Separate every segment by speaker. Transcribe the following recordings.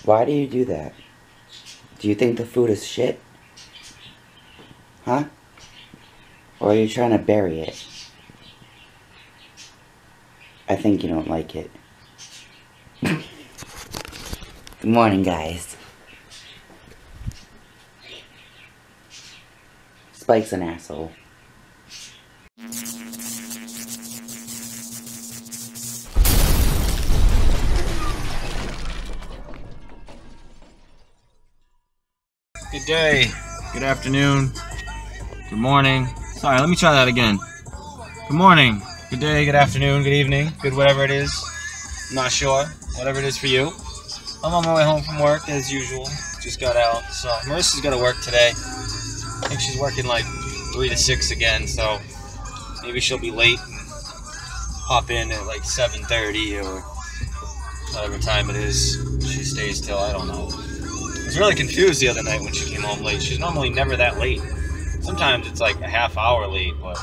Speaker 1: Why do you do that? Do you think the food is shit? Huh? Or are you trying to bury it? I think you don't like it. Good morning, guys. Spike's an asshole.
Speaker 2: Good day, good afternoon, good morning. Sorry, let me try that again. Good morning, good day, good afternoon, good evening, good whatever it is. I'm not sure, whatever it is for you. I'm on my way home from work as usual. Just got out, so Marissa's got to work today. I think she's working like 3 to 6 again, so maybe she'll be late and hop in at like 7:30 or whatever time it is she stays till, I don't know. I was really confused the other night when she came home late. She's normally never that late. Sometimes it's like a half hour late, but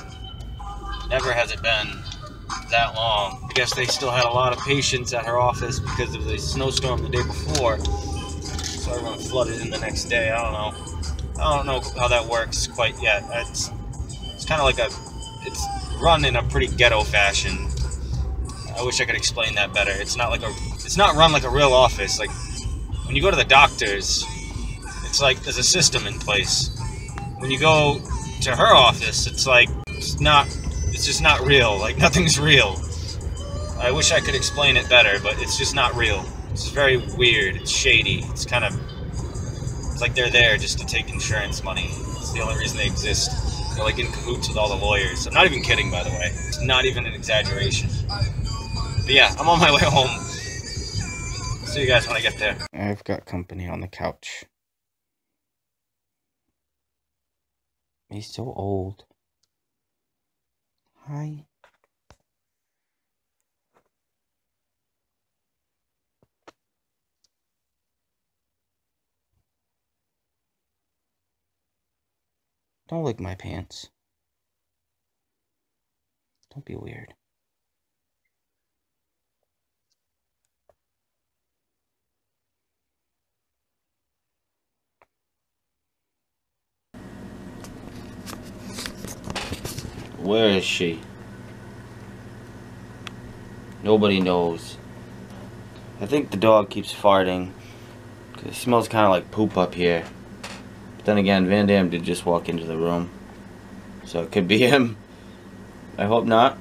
Speaker 2: never has it been that long. I guess they still had a lot of patients at her office because of the snowstorm the day before, so everyone flooded in the next day. I don't know how that works quite yet. It's kind of like it's run in a pretty ghetto fashion. I wish I could explain that better. It's not run like a real office. Like when you go to the doctors, it's like there's a system in place. When you go to her office, it's like it's just not real. Like nothing's real. I wish I could explain it better, but it's just not real. It's very weird. It's shady. It's like they're there just to take insurance money. It's the only reason they exist. They're like in cahoots with all the lawyers. I'm not even kidding, by the way. It's not even an exaggeration. But yeah, I'm on my way home. See you guys when I get there. I've got company on the couch. He's so old. Hi. Don't lick my pants. Don't be weird. Where is she? Nobody knows. I think the dog keeps farting. It smells kind of like poop up here. But then again, Van Damme did just walk into the room. So it could be him. I hope not.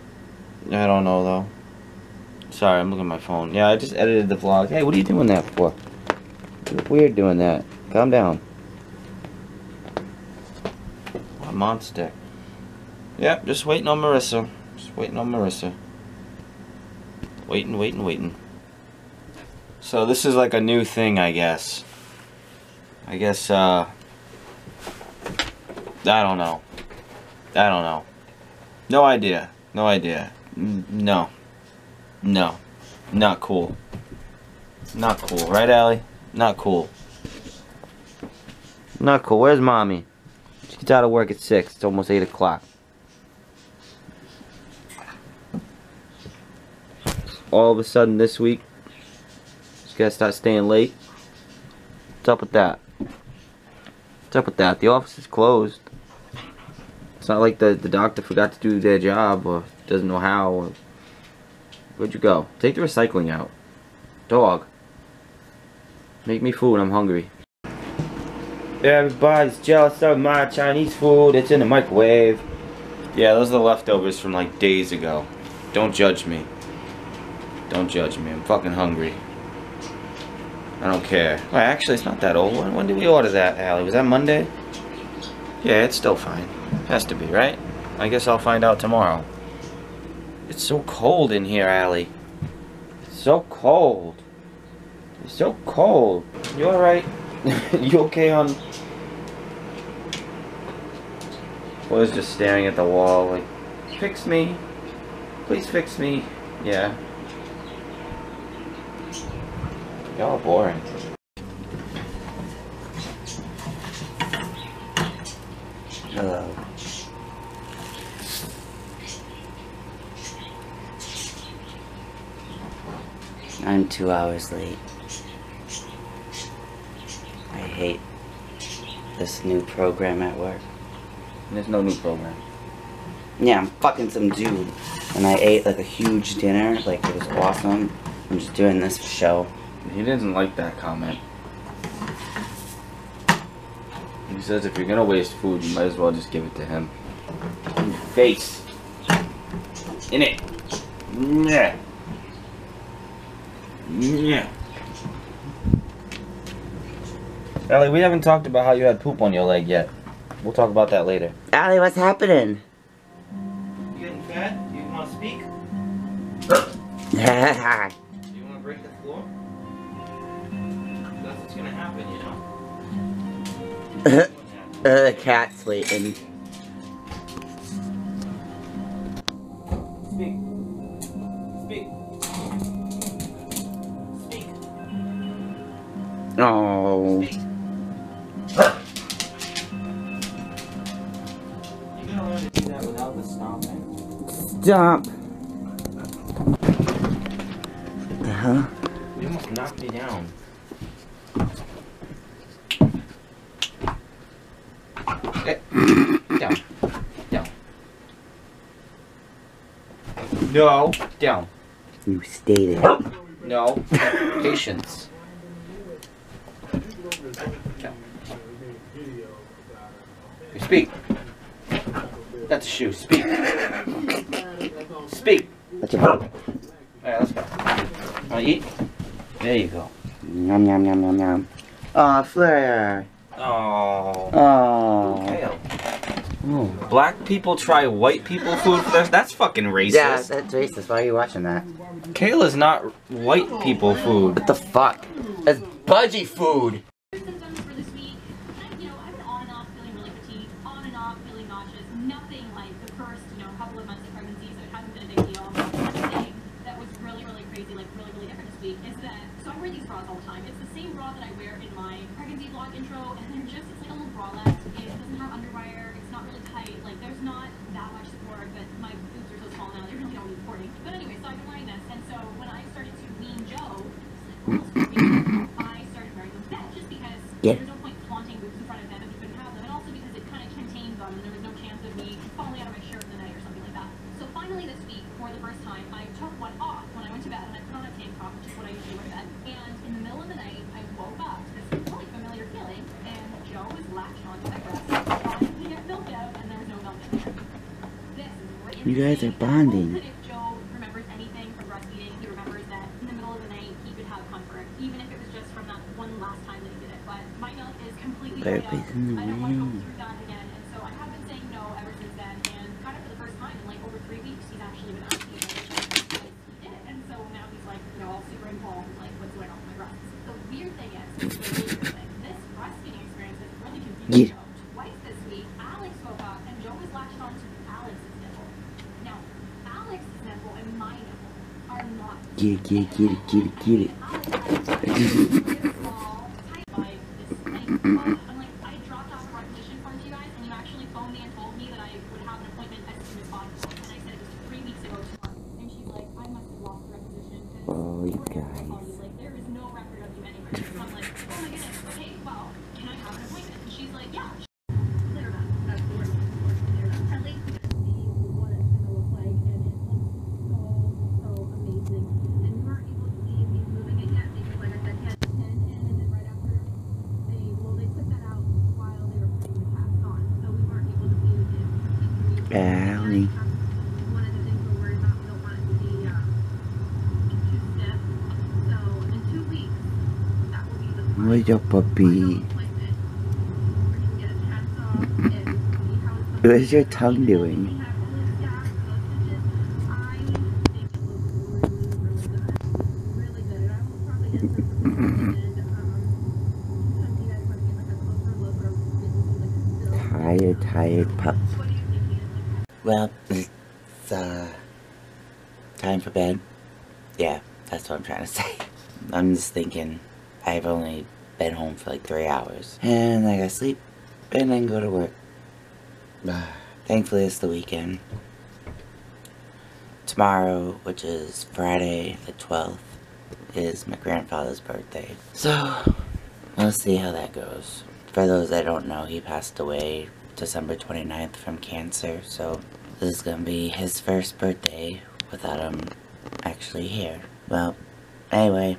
Speaker 2: I don't know though. Sorry, I'm looking at my phone. Yeah, I just edited the vlog. Hey, what are you doing that for? You look weird doing that. Calm down. What a monster. Yep, just waiting on Marissa. Just waiting on Marissa. Waiting. So this is like a new thing, I guess. I don't know. No idea. No. Not cool. Not cool, right, Allie? Not cool. Not cool. Where's mommy? She gets out of work at 6. It's almost 8 o'clock. All of a sudden this week, she's gotta start staying late. What's up with that? The office is closed. It's not like the doctor forgot to do their job or doesn't know how. Or... Where'd you go? Take the recycling out. Dog. Make me food, I'm hungry. Everybody's jealous of my Chinese food. It's in the microwave. Yeah, those are the leftovers from like days ago. Don't judge me. Don't judge me. I'm fucking hungry. I don't care. Well, actually, it's not that old. When did we order that, Allie? Was that Monday? Yeah, it's still fine. Has to be, right? I guess I'll find out tomorrow. It's so cold in here, Allie. It's so cold. It's so cold. You alright? You okay, hon? Was just staring at the wall like, fix me. Please fix me. Yeah. Y'all are boring.
Speaker 1: Hello. I'm 2 hours late. I hate this new program at work.
Speaker 2: There's no new program.
Speaker 1: Yeah, I'm fucking some dude. And I ate like a huge dinner, like it was awesome. I'm just doing this for show.
Speaker 2: He doesn't like that comment. He says if you're gonna waste food, you might as well just give it to him. In your face. In it. Yeah. Yeah. Allie, we haven't talked about how you had poop on your leg yet. We'll talk about that later.
Speaker 1: Allie, what's happening?
Speaker 2: You getting fat? Do you want to speak?
Speaker 1: Yeah.
Speaker 2: Do you want to break the floor? That's what's gonna happen, you know?
Speaker 1: The cat's waiting.
Speaker 2: Speak. Speak. Speak.
Speaker 1: Oh.
Speaker 2: Speak. You're gonna learn to do that without the stomping.
Speaker 1: Stop. The hell?
Speaker 2: You almost knocked me down. Down. Down. No. Down.
Speaker 1: You stay there.
Speaker 2: No. Patience. Down. Speak. That's a shoe. Speak. Speak.
Speaker 1: That's your bug.
Speaker 2: Alright, let's go. Wanna eat? There you go.
Speaker 1: Yum yum yum yum yum. Aw, Fleur.
Speaker 2: Oh.
Speaker 1: Oh.
Speaker 2: Kale. Black people try white people food for this? That's fucking racist.
Speaker 1: Yeah, that's racist. Why are you watching that?
Speaker 2: Kale is not white people food.
Speaker 1: What the fuck? That's budgie food.
Speaker 3: Symptoms for this week, I've been on and off feeling really fatigued, on and off feeling nauseous, nothing like the first, couple of months of pregnancy, so it hasn't been a big deal. One thing that was really, really crazy, like really different this week, is that, so I wear these bras all the time. It's the same bra that I wear in my pregnancy vlog intro, and they're just, it's like a little bralette. It doesn't have underwire, it's not really tight, like there's not that much support, but my boobs are so small now, they really don't need supporting. But anyway, so I've been wearing this, and so when I started to wean Joe, I started wearing them then, just because there's no point flaunting boobs in front of them if you couldn't have them, and also because it kind of contains them, and there was no chance of me falling out of my shirt in the night or something like that. So finally this week, for the first time, I took one off when I went to bed, and I put on a tank top, which is what I usually wear to bed, and in the middle of the night, I woke up to this really familiar feeling, and Joe was latched onto my breast, trying to get milk out, and there was no milk in there. This is really
Speaker 1: You guys are bonding.
Speaker 3: If Joe remembers anything from breastfeeding, he remembers that in the middle of the night, he could have comfort, even if it was just from that one last time that he did it. But my milk is completely dried up. I don't want to go through that again, and so I have been saying no ever since then, and kind of for the first time in like over 3 weeks, he's actually been asking me because he did it, and so now he's like, all super involved, like, what's going on with my breasts. The weird thing is, the really weird thing, this breastfeeding experience is really confusing Joe. Twice this week, Alex woke up, and Joe was latched onto Alex's nipple. Now, Alex's nipple and my nipple are not.
Speaker 1: Get it.
Speaker 3: I'm like, I dropped off a requisition form to you guys, and you actually phoned me and told me that I would have an appointment as soon as possible. And I said it was 3 weeks ago tomorrow. And she's like, I must have lost the requisition.
Speaker 1: Oh, you guys.
Speaker 3: Like, there is no record of you anywhere. So I'm like, oh my goodness, okay, well, can I have an appointment? And she's like, yeah. Clear enough. That's the word. Clear enough. At least see what it's going to look like, and it looks so amazing. And we weren't able to see if he's moving it yet because, like I said, he had 10, and then right after they took that out while they were putting the cast on, so we weren't able to see if he moved.
Speaker 1: Allie.
Speaker 3: One of the things we're worried about, we don't want it to be too stiff. So in 2 weeks, that will be the
Speaker 1: Where's your puppy?
Speaker 3: appointment where he can get his cast off and see how it's going.
Speaker 1: What's your tongue doing?
Speaker 3: We have all those gaps, those stitches. I think it looks really good. Really good. And I will probably get some and some of you guys want to get like a closer look or maybe like a
Speaker 1: Tired pup.
Speaker 3: what do you think, Ian?
Speaker 1: Well, it's time for bed. Yeah, that's what I'm trying to say. I'm just thinking, I've only been home for like 3 hours. And I gotta sleep and then go to work. Thankfully, it's the weekend. Tomorrow, which is Friday the 12th, is my grandfather's birthday. So, we'll see how that goes. For those that don't know, he passed away December 29th from cancer, so this is gonna be his first birthday without him actually here. Well, anyway,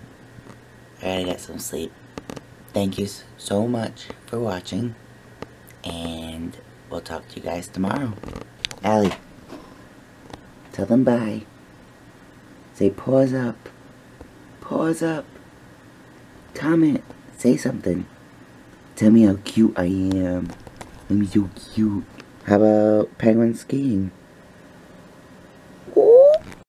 Speaker 1: I gotta get some sleep. Thank you so much for watching, and we'll talk to you guys tomorrow. Allie, tell them bye. Say pause up. Pause up. Comment. Say something. Tell me how cute I am. Let me so cute. How about penguin skiing?